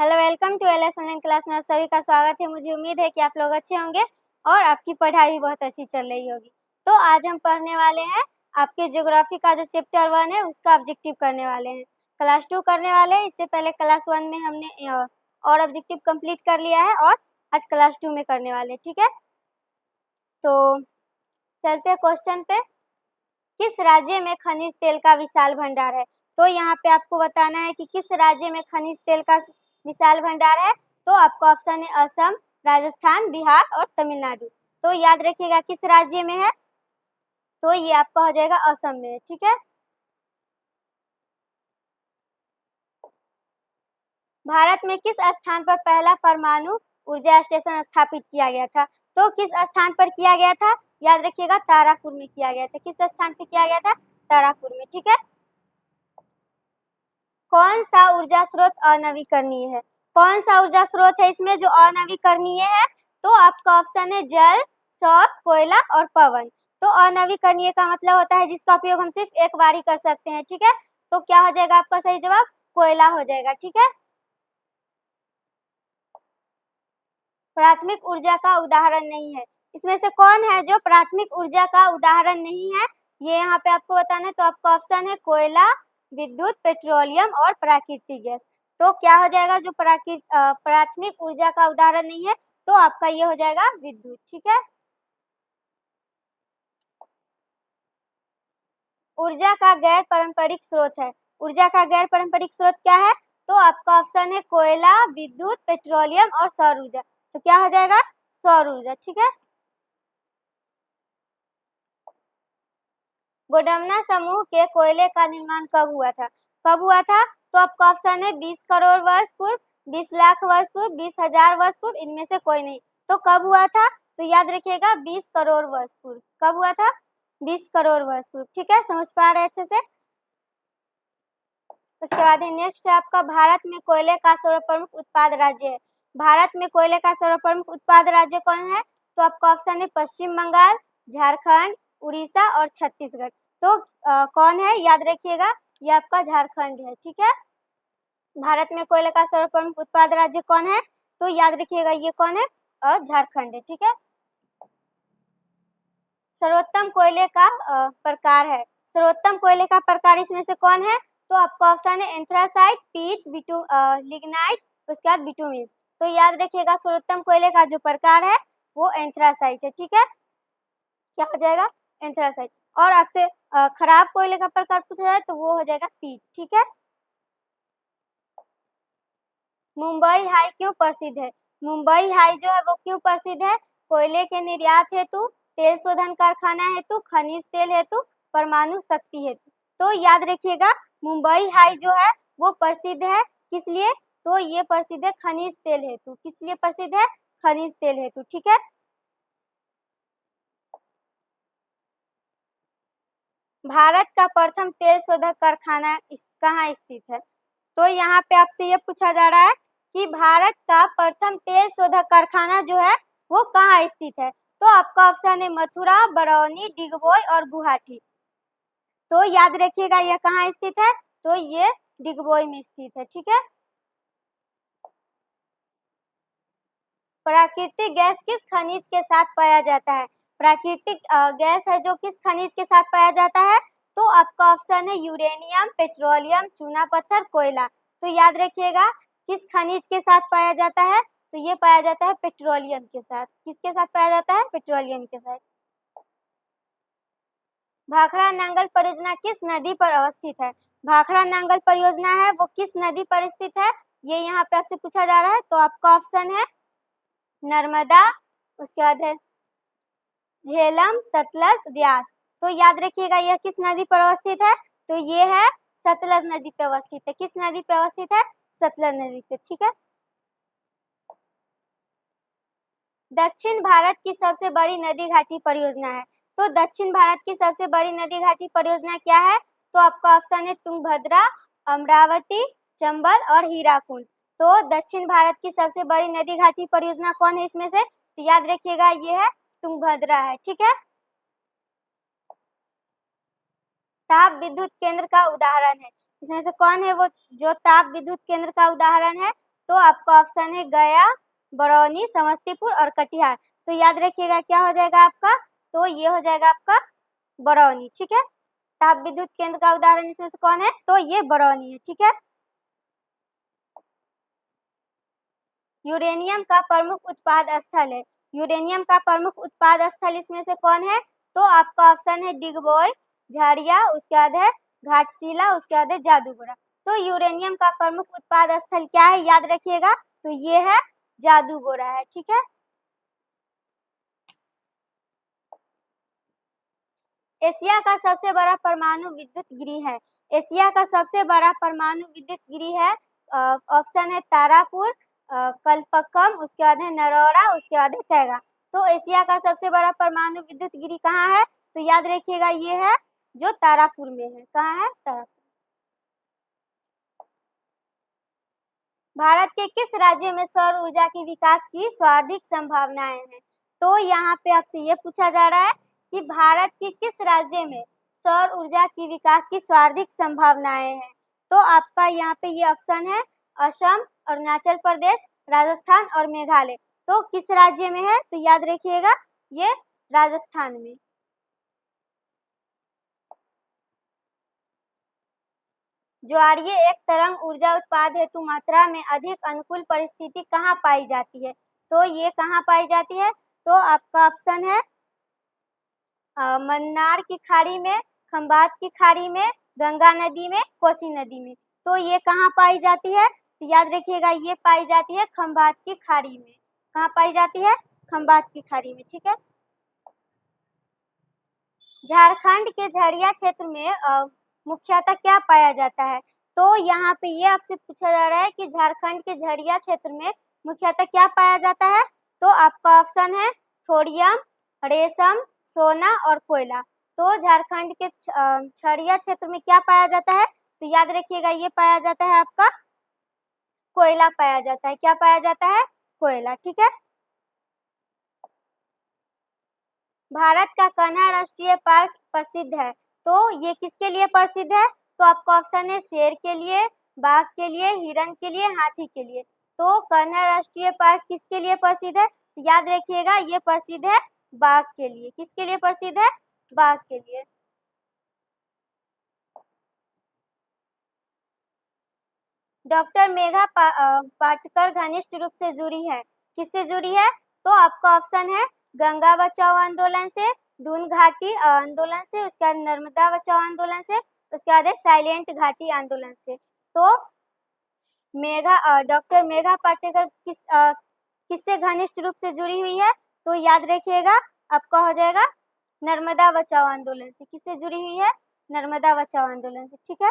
Hello, welcome to LS online class में आप सभी का स्वागत है। मुझे उम्मीद है कि आप लोग अच्छे होंगे और आपकी पढ़ाई भी बहुत अच्छी चल रही होगी। तो आज हम पढ़ने वाले हैं आपके ज्योग्राफी का जो चैप्टर 1 है उसका ऑब्जेक्टिव करने वाले हैं। क्लास 2 करने वाले हैं, इससे पहले क्लास 1 में हमने और ऑब्जेक्टिव कंप्लीट कर लिया है और आज क्लास 2 में करने वाले हैं, ठीक है। तो चलते हैं क्वेश्चन पे। किस राज्य में खनिज तेल का विशाल भंडार है? तो यहाँ पे आपको बताना है कि किस राज्य में खनिज तेल का विशाल भंडार है। तो आपका ऑप्शन है असम, राजस्थान, बिहार और तमिलनाडु। तो याद रखिएगा किस राज्य में है, तो ये आपका हो जाएगा असम में, ठीक है। भारत में किस स्थान पर पहला परमाणु ऊर्जा स्टेशन स्थापित किया गया था? तो किस स्थान पर किया गया था? याद रखिएगा तारापुर में किया गया था। किस स्थान पर किया गया था? तारापुर में, ठीक है। कौन सा ऊर्जा स्रोत अनवीकरणीय है? कौन सा ऊर्जा स्रोत है इसमें जो अनवीकरणीय है? तो आपका ऑप्शन है जल, सौर, कोयला और पवन। तो अनवीकरणीय का मतलब होता है जिसका उपयोग हम सिर्फ एक बार ही कर सकते हैं, ठीक है। तो क्या हो जाएगा आपका सही जवाब? कोयला हो जाएगा, ठीक है। प्राथमिक ऊर्जा का उदाहरण नहीं है, इसमें से कौन है जो प्राथमिक ऊर्जा का उदाहरण नहीं है? ये यहाँ पे आपको बताना है। तो आपका ऑप्शन है कोयला, विद्युत, पेट्रोलियम और प्राकृतिक गैस। तो क्या हो जाएगा जो प्राथमिक ऊर्जा का उदाहरण नहीं है? तो आपका ये हो जाएगा विद्युत, ठीक है। ऊर्जा का गैर पारंपरिक स्रोत है। ऊर्जा का गैर पारंपरिक स्रोत क्या है? तो आपका ऑप्शन है कोयला, विद्युत, पेट्रोलियम और सौर ऊर्जा। तो क्या हो जाएगा? सौर ऊर्जा, ठीक है। गोडमना समूह के कोयले का निर्माण कब हुआ था? कब हुआ था? तो आपका ऑप्शन है 20 करोड़ वर्ष पूर्व, 20 लाख वर्ष पूर्व, 20,000 वर्ष पूर्व, इनमें से कोई नहीं। तो कब हुआ था? तो याद रखिएगा 20 करोड़ वर्ष पूर्व। कब हुआ था? 20 करोड़ वर्ष पूर्व, ठीक है। समझ पा रहे हैं अच्छे से? उसके बाद है नेक्स्ट है आपका भारत में कोयले का सर्वप्रमुख उत्पाद राज्य है। भारत में कोयले का सर्वप्रमुख उत्पाद राज्य कौन है? तो आपका ऑप्शन है पश्चिम बंगाल, झारखंड, उड़ीसा और छत्तीसगढ़। तो कौन है? याद रखिएगा ये आपका झारखंड है, ठीक है। भारत में कोयले का सर्वप्रमुख उत्पाद राज्य कौन है? तो याद रखिएगा ये कौन है? और झारखंड है, ठीक है। सर्वोत्तम कोयले का प्रकार है। सर्वोत्तम कोयले का प्रकार इसमें से कौन है? तो आपका ऑप्शन है एंथ्रासाइट, पीट, लिग्नाइट, उसके बाद बिटुमिन। तो याद रखिएगा सर्वोत्तम कोयले का जो प्रकार है वो एंथ्रासाइट है, ठीक है। क्या हो जाएगा? एंथ्रासाइट। और आपसे खराब कोयले का प्रकार पूछा जाए तो वो हो जाएगा पीट, ठीक है। मुंबई हाई क्यों प्रसिद्ध है? मुंबई हाई जो है वो क्यों प्रसिद्ध है? कोयले के निर्यात हेतु, तेल शोधन कारखाना हेतु, खनिज तेल हेतु, परमाणु शक्ति हेतु। तो याद रखिएगा मुंबई हाई जो है वो प्रसिद्ध है किस लिए? तो ये प्रसिद्ध है खनिज तेल हेतु। किस लिए प्रसिद्ध है? खनिज तेल हेतु, ठीक है। भारत का प्रथम तेल शोधक कारखाना कहाँ स्थित है? तो यहाँ पे आपसे ये पूछा जा रहा है कि भारत का प्रथम तेल शोधक कारखाना जो है वो कहाँ स्थित है? तो आपका ऑप्शन है मथुरा, बरौनी, डिगबोई और गुवाहाटी। तो याद रखिएगा ये कहाँ स्थित है? तो ये डिगबोई में स्थित है, ठीक है। प्राकृतिक गैस किस खनिज के साथ पाया जाता है? प्राकृतिक गैस है जो किस खनिज के साथ पाया जाता है? तो आपका ऑप्शन है यूरेनियम, पेट्रोलियम, चूना पत्थर, कोयला। तो याद रखिएगा किस खनिज के साथ पाया जाता है? तो ये पाया जाता है पेट्रोलियम के साथ। किसके साथ पाया जाता है? पेट्रोलियम के साथ। भाखड़ा नांगल परियोजना किस नदी पर अवस्थित है? भाखड़ा नांगल परियोजना है वो किस नदी पर स्थित है? ये यहाँ पे आपसे पूछा जा रहा है। तो आपका ऑप्शन है नर्मदा, उसके बाद है झेलम, सतलज, व्यास। तो याद रखिएगा यह किस नदी पर अवस्थित है? तो ये है सतलज नदी पे अवस्थित है। किस नदी पे अवस्थित है? सतलज नदी पे, ठीक है। दक्षिण भारत की सबसे बड़ी नदी घाटी परियोजना है। तो दक्षिण भारत की सबसे बड़ी नदी घाटी परियोजना क्या है? तो आपका ऑप्शन है तुंगभद्रा, अमरावती, चंबल और हीराकुंड। तो दक्षिण भारत की सबसे बड़ी नदी घाटी परियोजना कौन है इसमें से? तो याद रखिएगा ये है तुंगभद्रा है, ठीक है। ताप विद्युत केंद्र का उदाहरण है, इसमें से कौन है वो जो ताप विद्युत केंद्र का उदाहरण है? तो आपका ऑप्शन है गया, बरौनी, समस्तीपुर और कटिहार। तो याद रखिएगा क्या हो जाएगा आपका, तो ये हो जाएगा आपका बरौनी। ठीक है, ताप विद्युत केंद्र का उदाहरण इसमें से कौन है, तो ये बरौनी है। ठीक है, यूरेनियम का प्रमुख उत्पाद स्थल है, यूरेनियम का प्रमुख उत्पाद स्थल इसमें से कौन है, तो आपका ऑप्शन है डिगबोई, झाड़िया, उसके बाद है घाटशिला, उसके बाद है जादूगोड़ा। तो यूरेनियम का प्रमुख उत्पाद स्थल क्या है, याद रखिएगा, तो ये है जादूगोड़ा है। ठीक है, एशिया का सबसे बड़ा परमाणु विद्युत गृह है, एशिया का सबसे बड़ा परमाणु विद्युत गृह है, ऑप्शन है तारापुर, कल्पक्कम, उसके बाद है नरौरा, उसके बाद है कैगा। तो एशिया का सबसे बड़ा परमाणु विद्युत गृह कहाँ है, तो याद रखिएगा ये है जो तारापुर में है। कहाँ है, तारापुर। भारत के किस राज्य में सौर ऊर्जा के विकास की सर्वाधिक संभावनाएं हैं, तो यहाँ पे आपसे ये पूछा जा रहा है कि भारत के किस राज्य में सौर ऊर्जा की विकास की सर्वाधिक संभावनाएं हैं। तो आपका यहाँ पे ये ऑप्शन है असम, अरुणाचल प्रदेश, राजस्थान और मेघालय। तो किस राज्य में है, तो याद रखिएगा ये राजस्थान में। ज्वारीय एक तरंग ऊर्जा उत्पाद हेतु मात्रा में अधिक अनुकूल परिस्थिति कहाँ पाई जाती है, तो ये कहाँ पाई जाती है, तो आपका ऑप्शन है मन्नार की खाड़ी में, खंबात की खाड़ी में, गंगा नदी में, कोसी नदी में। तो ये कहाँ पाई जाती है, तो याद रखिएगा ये पाई जाती है खंबात की खाड़ी में। कहाँ पाई जाती है, खंबात की खाड़ी में। ठीक है, झारखंड के झरिया क्षेत्र में मुख्यतः क्या पाया जाता है, तो यहाँ पे ये आपसे पूछा जा रहा है कि झारखंड के झरिया क्षेत्र में मुख्यतः क्या पाया जाता है, तो आपका ऑप्शन है थोरियम, रेशम, सोना और कोयला। तो झारखंड के झरिया क्षेत्र में क्या पाया जाता है, तो याद रखिएगा ये पाया जाता है आपका कोयला पाया जाता है। क्या पाया जाता है, कोयला। ठीक है, भारत का कान्हा राष्ट्रीय पार्क प्रसिद्ध है, तो ये किसके लिए प्रसिद्ध है, तो आपका ऑप्शन है शेर के लिए, बाघ के लिए, हिरन के लिए, हाथी के लिए। तो कान्हा राष्ट्रीय पार्क किसके लिए प्रसिद्ध है, तो याद रखिएगा ये प्रसिद्ध है बाघ के लिए। किसके लिए प्रसिद्ध है, बाघ के लिए। डॉक्टर मेघा पाटकर घनिष्ठ रूप से जुड़ी है, किससे जुड़ी है, तो आपका ऑप्शन है गंगा बचाओ आंदोलन से, दून घाटी आंदोलन से, उसके बाद नर्मदा बचाओ आंदोलन से, उसके बाद है साइलेंट घाटी आंदोलन से। तो डॉक्टर मेघा पाटकर किससे घनिष्ठ रूप से जुड़ी हुई है, तो याद रखिएगा आपका हो जाएगा नर्मदा बचाओ आंदोलन से। किससे जुड़ी हुई है, नर्मदा बचाओ आंदोलन से। ठीक है,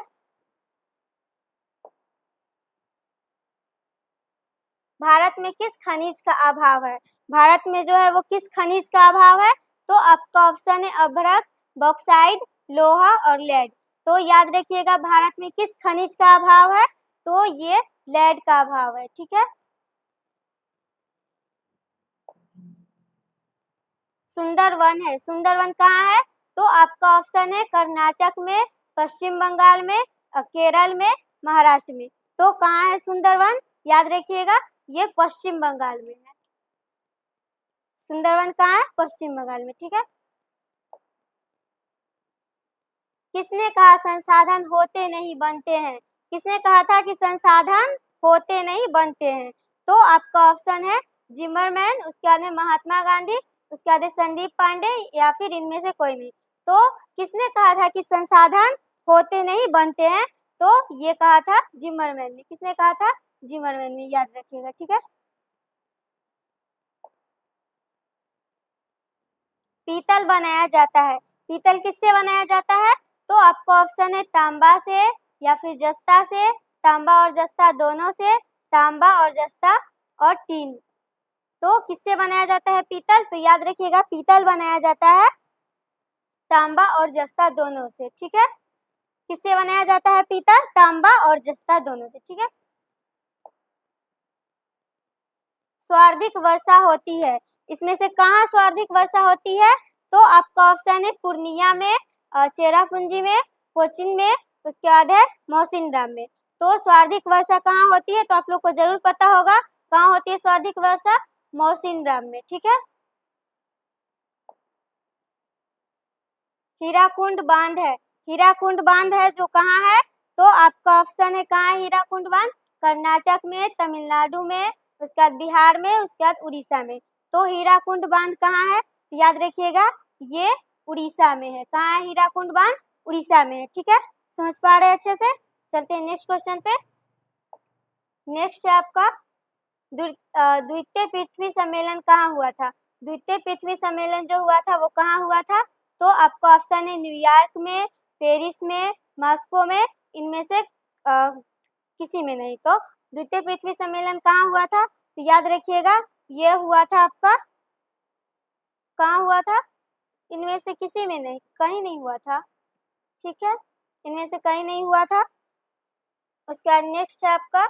भारत में किस खनिज का अभाव है, भारत में जो है वो किस खनिज का अभाव है, तो आपका ऑप्शन है अभ्रक, बॉक्साइड, लोहा और लेड। तो याद रखिएगा भारत में किस खनिज का अभाव है, तो ये लेड का अभाव है। ठीक है, सुंदरवन है, सुंदरवन कहाँ है, तो आपका ऑप्शन है कर्नाटक में, पश्चिम बंगाल में, केरल में, महाराष्ट्र में। तो कहाँ है सुंदरवन, याद रखिएगा ये पश्चिम बंगाल में है। सुंदरवन कहाँ है, पश्चिम बंगाल में। ठीक है, किसने कहा संसाधन होते नहीं बनते हैं, किसने कहा था कि संसाधन होते नहीं बनते हैं, तो आपका ऑप्शन है जिमरमैन, उसके बाद में महात्मा गांधी, उसके बाद संदीप पांडे, या फिर इनमें से कोई नहीं। तो किसने कहा था कि संसाधन होते नहीं बनते हैं, तो ये कहा था जिमरमैन ने। किसने कहा था, जिमरमैन ने, याद रखिएगा। ठीक है, पीतल बनाया जाता है, पीतल किससे बनाया जाता है, तो आपका ऑप्शन है तांबा से, या फिर जस्ता से, तांबा और जस्ता दोनों से, तांबा और जस्ता और टीन। तो किससे बनाया जाता है पीतल, तो याद रखिएगा पीतल बनाया जाता है तांबा और जस्ता दोनों से। ठीक है, किससे बनाया जाता है पीतल, तांबा और जस्ता दोनों से। ठीक है, सर्वाधिक वर्षा होती है, इसमें से कहाँ सर्वाधिक वर्षा होती है, तो आपका ऑप्शन है पूर्णिया में, चेरापूंजी में, कोचीन में, उसके बाद है मौसिनराम में। तो स्वार्थिक वर्षा कहाँ होती है, तो आप लोग को जरूर पता होगा कहाँ होती है स्वार्थिक वर्षा, मौसिनराम में। ठीक है, हीराकुंड बांध है, हीराकुंड बांध है जो कहाँ है, तो आपका ऑप्शन है कहाँ है हीराकुंड बांध, कर्नाटक में, तमिलनाडु में, उसके बाद बिहार में, उसके बाद उड़ीसा में। तो हीराकुंड बांध कहाँ है, तो याद रखिएगा ये उड़ीसा में है। कहाँ है हीराकुंड बांध, उड़ीसा में है। ठीक है, समझ पा रहे हैं अच्छे से। चलते हैं नेक्स्ट क्वेश्चन पे। नेक्स्ट है आपका द्वितीय पृथ्वी सम्मेलन कहाँ हुआ था। द्वितीय पृथ्वी सम्मेलन जो हुआ था वो कहाँ हुआ था, तो आपका ऑप्शन है न्यूयॉर्क में, पेरिस में, मॉस्को में, इनमें से किसी में नहीं। तो द्वितीय पृथ्वी सम्मेलन कहाँ हुआ था, तो याद रखिएगा ये हुआ था आपका, कहाँ हुआ था, इनमें से किसी में नहीं, कहीं नहीं हुआ था। ठीक है, इनमें से कहीं नहीं हुआ था। उसके बाद नेक्स्ट है आपका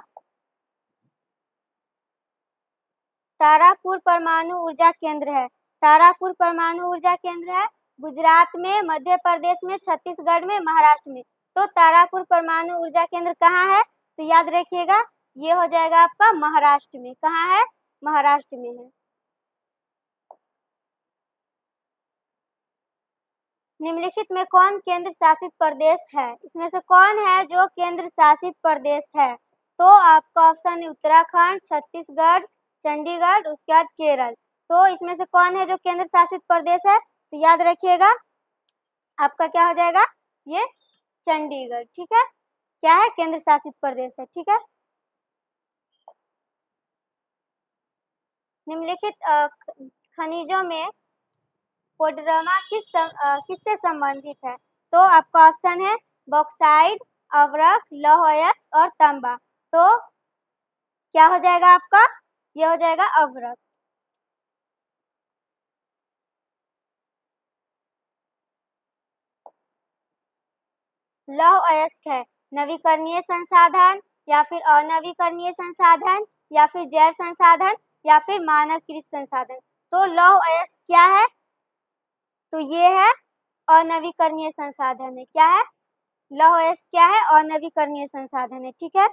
तारापुर परमाणु ऊर्जा केंद्र है। तारापुर परमाणु ऊर्जा केंद्र है गुजरात में, मध्य प्रदेश में, छत्तीसगढ़ में, महाराष्ट्र में। तो तारापुर परमाणु ऊर्जा केंद्र कहाँ है, तो याद रखिएगा ये हो जाएगा आपका महाराष्ट्र में। कहाँ है, महाराष्ट्र में है। निम्नलिखित में कौन केंद्र शासित प्रदेश है, इसमें से कौन है जो केंद्र शासित प्रदेश है, तो आपका ऑप्शन है उत्तराखंड, छत्तीसगढ़, चंडीगढ़, उसके बाद केरल। तो इसमें से कौन है जो केंद्र शासित प्रदेश है, तो याद रखिएगा आपका क्या हो जाएगा, ये चंडीगढ़। ठीक है, क्या है, केंद्र शासित प्रदेश है। ठीक है, निम्नलिखित खनिजों में कोडरमा किससे संबंधित है, तो आपका ऑप्शन है बॉक्साइट, अवरक, लौह अयस्क और तांबा। तो क्या हो जाएगा आपका, ये हो जाएगा अवरक। लौह अयस्क है नवीकरणीय संसाधन या फिर अनवीकरणीय संसाधन या फिर जैव संसाधन या फिर मानवकृत संसाधन। तो लौह अयस्क क्या है, तो ये है अनवीकरणीय संसाधन है। क्या है, लौह अयस्क क्या है, अनवीकरणीय संसाधन है। ठीक है,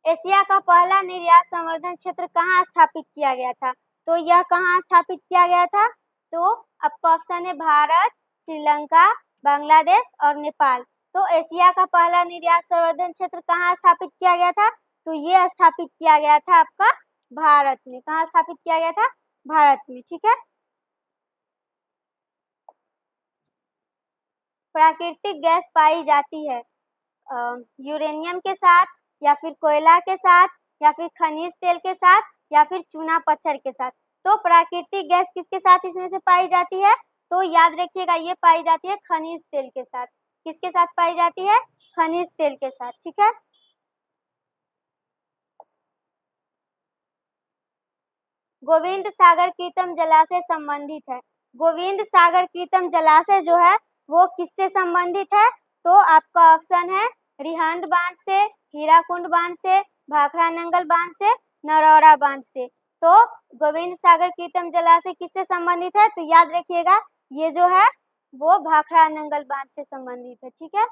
एशिया का पहला निर्यात संवर्धन क्षेत्र कहाँ स्थापित किया गया था, तो यह कहाँ स्थापित किया गया था, तो आपका ऑप्शन है भारत, श्रीलंका, बांग्लादेश और नेपाल। तो एशिया का पहला निर्यात संवर्धन क्षेत्र कहाँ स्थापित किया गया था, तो ये स्थापित किया गया था आपका भारत में। कहाँ स्थापित किया गया था, भारत में। ठीक है, प्राकृतिक गैस पाई जाती है यूरेनियम के साथ या फिर कोयला के साथ या फिर खनिज तेल के साथ या फिर चूना पत्थर के साथ। तो प्राकृतिक गैस किसके साथ इसमें से पाई जाती है, तो याद रखिएगा ये पाई जाती है खनिज तेल के साथ। किसके साथ पाई जाती है, खनिज तेल के साथ। ठीक है, गोविंद सागर कृतम जलाशय संबंधित है। गोविंद सागर कृतम जलाशय जो है वो किससे संबंधित है, तो आपका ऑप्शन है रिहंद बांध से, हीराकुंड बांध से, भाखड़ा नंगल बांध से, नरौरा बांध से। तो गोविंद सागर कृतम जलाशय किससे संबंधित है, तो याद रखिएगा ये जो है वो भाखड़ा नंगल बांध से संबंधित है। ठीक है,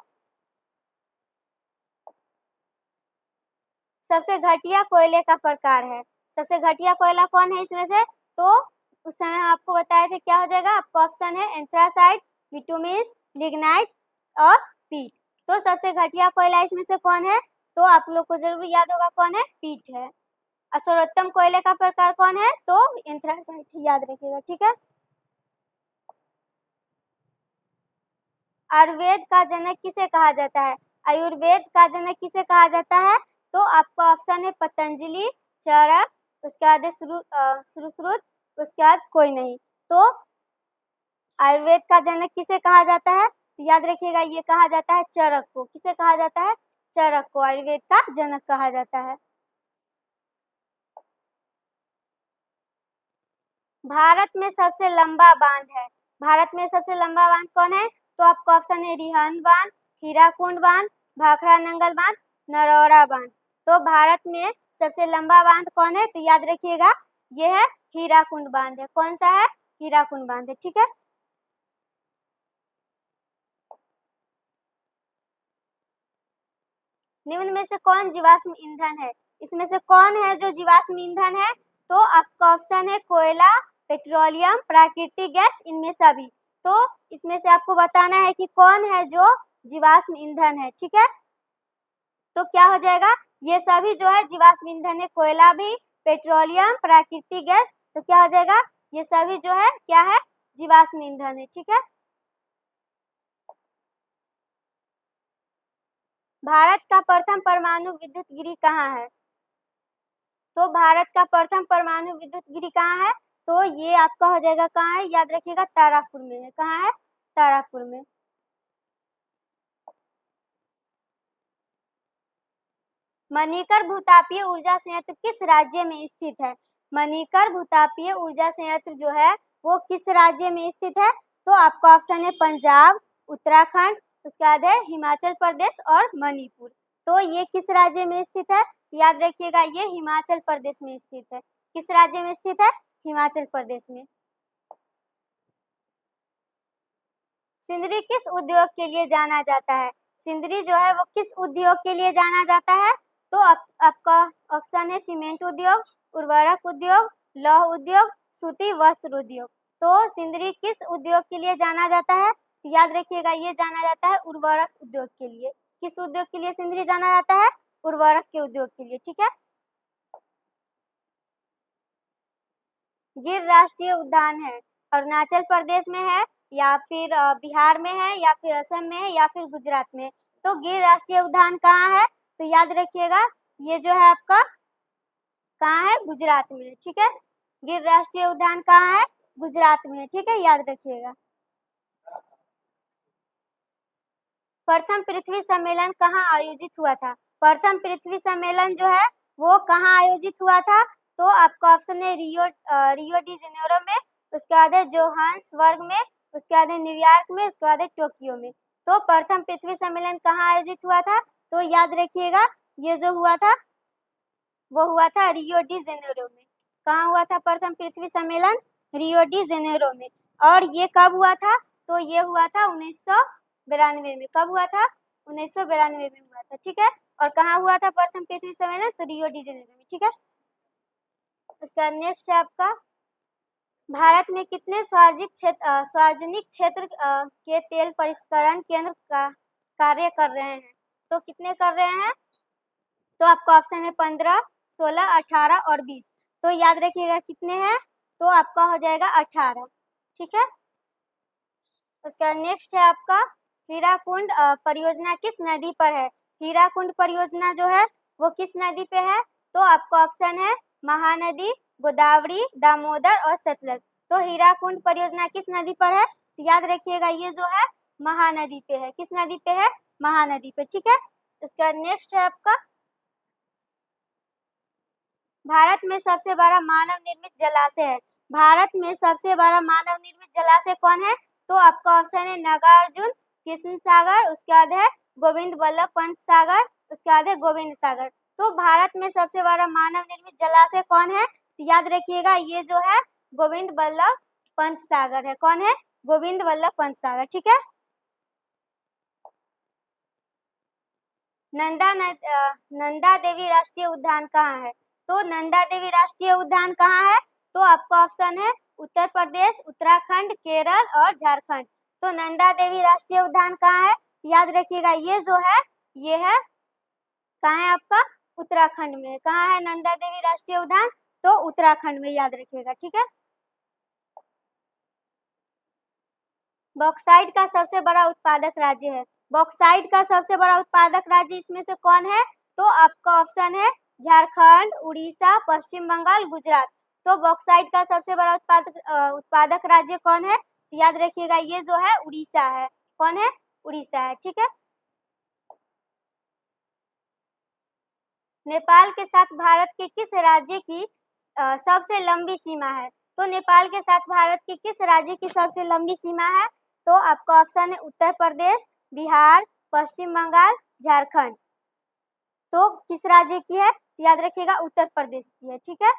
सबसे घटिया कोयले का प्रकार है, सबसे घटिया कोयला कौन है इसमें से, तो उस समय हम आपको बताए थे क्या हो जाएगा, आपका ऑप्शन है एंथ्रासाइट, बिटुमिस, लिग्नाइट और पीट। तो सबसे घटिया कोयला इसमें से कौन है, तो आप लोग को जरूर याद होगा कौन है, पीट है। सर्वोत्तम कोयले का प्रकार कौन है, तो एंथ्रासाइट, याद रखिएगा। ठीक है, आयुर्वेद का जनक किसे कहा जाता है, आयुर्वेद का जनक किसे कहा जाता है, तो आपका ऑप्शन है पतंजलि, चरक, उसके बाद सुश्रुत, उसके बाद कोई नहीं। तो आयुर्वेद का जनक किसे कहा जाता है, तो याद रखिएगा ये कहा जाता है चरक को। किसे कहा जाता है, चरक को आयुर्वेद का जनक कहा जाता है। भारत में सबसे लंबा बांध है, भारत में सबसे लंबा बांध कौन है, तो आपका ऑप्शन है रिहंद बांध, हीराकुंड बांध, भाखड़ा नंगल बांध, नरौरा बांध। तो भारत में सबसे लंबा बांध कौन है, तो याद रखिएगा ये है हीराकुंड बांध है। कौन सा है, हीराकुंड बांध है। ठीक है, निम्न में से कौन जीवाश्म ईंधन है? इसमें से कौन है जो जीवाश्म ईंधन है? तो आपका ऑप्शन है कोयला, पेट्रोलियम, प्राकृतिक गैस, इनमें सभी। तो इसमें से आपको बताना है कि कौन है जो जीवाश्म ईंधन है, ठीक है। तो क्या हो जाएगा, ये सभी जो है जीवाश्म ईंधन है, कोयला भी, पेट्रोलियम, प्राकृतिक गैस, तो क्या हो जाएगा, ये सभी जो है क्या है, जीवाश्म ईंधन है, ठीक है। भारत का प्रथम परमाणु विद्युत गिरी कहाँ है? तो भारत का प्रथम परमाणु विद्युत गिरी कहाँ है? तो ये आपका हो जाएगा कहाँ है, याद रखिएगा तारापुर में है। कहाँ है? तारापुर में। मणिकर भूतापीय ऊर्जा संयंत्र किस राज्य में स्थित है? मणिकर भूतापीय ऊर्जा संयंत्र जो है वो किस राज्य में स्थित है? तो आपका ऑप्शन है पंजाब, उत्तराखंड, उसके बाद है हिमाचल प्रदेश और मणिपुर। तो ये किस राज्य में स्थित है? याद रखिएगा ये हिमाचल प्रदेश में स्थित है। किस राज्य में स्थित है? हिमाचल प्रदेश में। सिंदरी किस उद्योग के लिए जाना जाता है? सिंदरी जो है वो किस उद्योग के लिए जाना जाता है? तो आपका ऑप्शन है सीमेंट उद्योग, उर्वरक उद्योग, लौह उद्योग, सूती वस्त्र उद्योग। तो सिंदरी किस उद्योग के लिए जाना जाता है? तो याद रखिएगा ये जाना जाता है उर्वरक उद्योग के लिए। किस उद्योग के लिए सिंदरी जाना जाता है? उर्वरक के उद्योग के लिए, ठीक है। गिर राष्ट्रीय उद्यान है, अरुणाचल प्रदेश में है या फिर बिहार में है या फिर असम में है या फिर गुजरात में। तो गिर राष्ट्रीय उद्यान कहाँ है? तो याद रखिएगा ये जो है आपका कहाँ है, गुजरात में है, ठीक है। गिर राष्ट्रीय उद्यान कहाँ है? गुजरात में है, ठीक है, याद रखिएगा। प्रथम पृथ्वी सम्मेलन कहाँ आयोजित हुआ था? प्रथम पृथ्वी सम्मेलन जो है वो कहाँ आयोजित हुआ था? तो आपका ऑप्शन है रियो डी जेनेरो में, उसके बाद है जोहान्सबर्ग में, उसके बाद है न्यूयॉर्क में, उसके बाद है टोक्यो में। तो प्रथम पृथ्वी सम्मेलन कहाँ आयोजित हुआ था? तो याद रखिएगा ये जो हुआ था वो हुआ था रियो डी जेनेरो में। कहाँ हुआ था प्रथम पृथ्वी सम्मेलन? रियो डी जेनेरो में। और ये कब हुआ था? तो ये हुआ था 1992 में। कब हुआ था? 1992 में हुआ था, ठीक है। और कहाँ हुआ था प्रथम पृथ्वी सम्मेलन? तो रियो डी जेनेरो में, ठीक है। उसका नेक्स्ट है आपका, भारत में कितने सार्वजनिक क्षेत्र के तेल परिष्करण केंद्र का कार्य कर रहे हैं? तो कितने कर रहे हैं? तो आपका ऑप्शन है 15, 16, 18 और 20। तो याद रखिएगा कितने हैं? तो आपका हो जाएगा 18, ठीक है। उसका नेक्स्ट है आपका, हीराकुंड परियोजना किस नदी पर है? हीराकुंड परियोजना जो है वो किस नदी पे है? तो आपका ऑप्शन है महानदी, गोदावरी, दामोदर और सतलज। तो हीराकुंड परियोजना किस नदी पर है? तो याद रखिएगा ये जो है महानदी पे है। किस नदी पे है? महानदी पे, ठीक है। उसका नेक्स्ट है आपका, भारत में सबसे बड़ा मानव निर्मित जलाशय है। भारत में सबसे बड़ा मानव निर्मित जलाशय कौन है? तो आपका ऑप्शन है नागार्जुन, कृष्ण सागर, उसके बाद है गोविंद बल्लभ पंत सागर, उसके बाद है गोविंद सागर। तो भारत में सबसे बड़ा मानव निर्मित जलाशय कौन है? तो याद रखिएगा ये जो है गोविंद बल्लभ पंत सागर है। कौन है? गोविंद बल्लभ पंत सागर, ठीक है। नंदा देवी राष्ट्रीय उद्यान कहाँ है? तो नंदा देवी राष्ट्रीय उद्यान कहाँ है? तो आपका ऑप्शन है उत्तर प्रदेश, उत्तराखंड, केरल और झारखंड। तो नंदा देवी राष्ट्रीय उद्यान कहाँ है? याद रखिएगा ये जो है ये है कहाँ है आपका? उत्तराखंड में। कहाँ है नंदा देवी राष्ट्रीय उद्यान? तो उत्तराखंड में, याद रखिएगा, ठीक है। बॉक्साइट का सबसे बड़ा उत्पादक राज्य है। बॉक्साइट का सबसे बड़ा उत्पादक राज्य इसमें से कौन है? तो आपका ऑप्शन है झारखंड, उड़ीसा, पश्चिम बंगाल, गुजरात। तो बॉक्साइट का सबसे बड़ा उत्पादक राज्य कौन है? तो याद रखिएगा ये जो है उड़ीसा है। कौन है? उड़ीसा है, ठीक है। नेपाल के साथ भारत के किस राज्य की सबसे लंबी सीमा है? तो नेपाल के साथ भारत के किस राज्य की सबसे लंबी सीमा है? तो आपका ऑप्शन है उत्तर प्रदेश, बिहार, पश्चिम बंगाल, झारखंड। तो किस राज्य की है? याद रखिएगा उत्तर प्रदेश की है, ठीक है।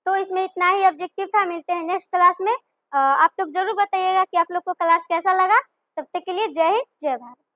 तो इसमें इतना ही ऑब्जेक्टिव था। मिलते हैं नेक्स्ट क्लास में। आप लोग जरूर बताइएगा कि आप लोग को क्लास कैसा लगा। तब तक के लिए जय हिंद, जय भारत।